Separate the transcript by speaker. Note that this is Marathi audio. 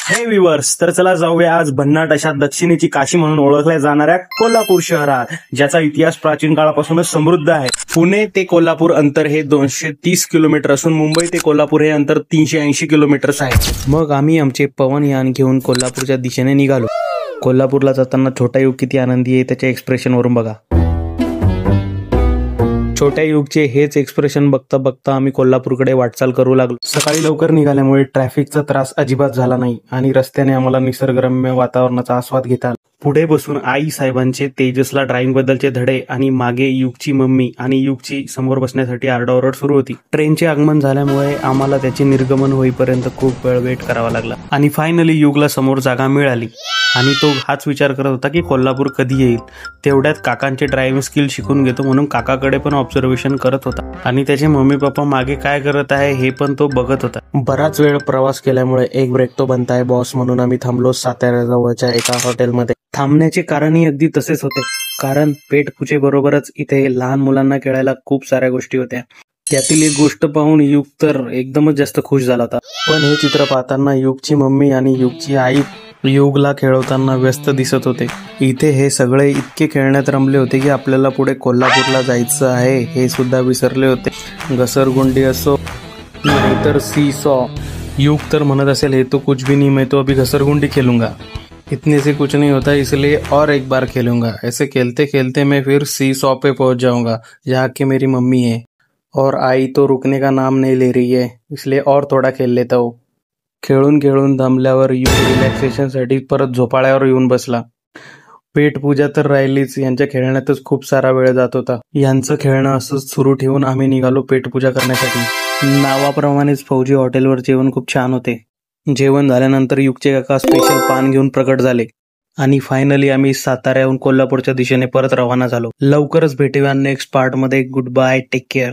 Speaker 1: हे व्ह्यूअर्स, तर चला जाऊया आज भन्नाट अशा दक्षिणेची काशी म्हणून ओळखल्या जाणाऱ्या कोल्हापूर शहरात, ज्याचा इतिहास प्राचीन काळापासूनच समृद्ध आहे. पुणे ते कोल्हापूर अंतर हे 230 किलोमीटर असून मुंबई ते कोल्हापूर हे अंतर 380 किलोमीटर्स आहे. मग आम्ही आमचे पवन यान घेऊन कोल्हापूरच्या दिशेने निघालो. कोल्हापूरला जाताना छोटा युग किती आनंदी आहे त्याच्या एक्सप्रेशनवरून बघा. छोट्या युगचे हेच एक्सप्रेशन बघता बघता आम्ही कोल्हापूरकडे वाटचाल करू लागलो. सकाळी लवकर निघाल्यामुळे ट्रॅफिकचा त्रास अजिबात झाला नाही आणि रस्त्याने आम्हाला निसर्गरम्य वातावरणाचा आस्वाद घेता आला. पुढे बसून आई साहेबांचे तेजसला ड्रायव्हिंग बद्दलचे धडे आणि मागे युगची मम्मी आणि युगची समोर बसण्यासाठी आरडाओरड सुरू होती. ट्रेनचे आगमन झाल्यामुळे आम्हाला त्याचे निर्गमन होईपर्यंत खूप वेळ वेट करावा लागला आणि फायनली युगला समोर जागा मिळाली आणि तो हाच विचार करत होता की कोल्हापूर कधी येईल. तेवढ्यात काकांचे ड्रायव्हिंग स्किल शिकून घेतो म्हणून काकाकडे पण ऑब्झर्वेशन करत होता आणि त्याचे मम्मी पप्पा मागे काय करत आहे हे पण तो बघत होता. बराच वेळ प्रवास केल्यामुळे एक ब्रेक तो बनताय बॉस म्हणून आम्ही थांबलो साताऱ्याजवळच्या एका हॉटेलमध्ये. थांबण्याचे कारणही अगदी तसेच होते, कारण पेटपूजे बरोबरच इथे लहान मुलांना खेळायला खूप साऱ्या गोष्टी होत्या. त्यातील एक गोष्ट पाहून युग तर एकदमच जास्त खुश झाला होता. पण हे चित्र पाहताना युगची मम्मी आणि युगची आई युगला खेळवताना व्यस्त दिसत होते. इथे हे सगळे इतके खेळण्यात रमले होते की आपल्याला पुढे कोल्हापूरला जायचं आहे हे सुद्धा विसरले होते. घसरगुंडी असो नाहीतर सी सॉ. युग तर म्हणत असेल हे तो कुछ भी नहीं, मैं तो अभी घसरगुंडी खेलूंगा. इतने से कुछ नहीं होता इसलिए और एक बार खेलूंगा. ऐसे खेलते खेलते मैं फिर सी सॉ पे पहुंच जाऊंगा जहाँ की मेरी मम्मी है और आई तो रुकने का नाम नहीं ले रही है, इसलिए और थोड़ा खेल लेता हूँ. खेळून खेळून दमल्यावर युग रिलॅक्सेशनसाठी परत झोपाळ्यावर येऊन बसला. पेटपूजा तर राहिलीच, यांच्या खेळण्यातच खूप सारा वेळ जात होता. यांचं खेळणं असंच सुरू ठेवून आम्ही निघालो पेटपूजा करण्यासाठी. नावाप्रमाणेच फौजी हॉटेलवर जेवण खूप छान होते. जेवण झाल्यानंतर युगचे काका स्पेशल पान घेऊन प्रकट झाले आणि फायनली आम्ही साताऱ्याहून कोल्हापूरच्या दिशेने परत रवाना झालो. लवकरच भेटूया नेक्स्ट पार्टमध्ये. Good bye, take care.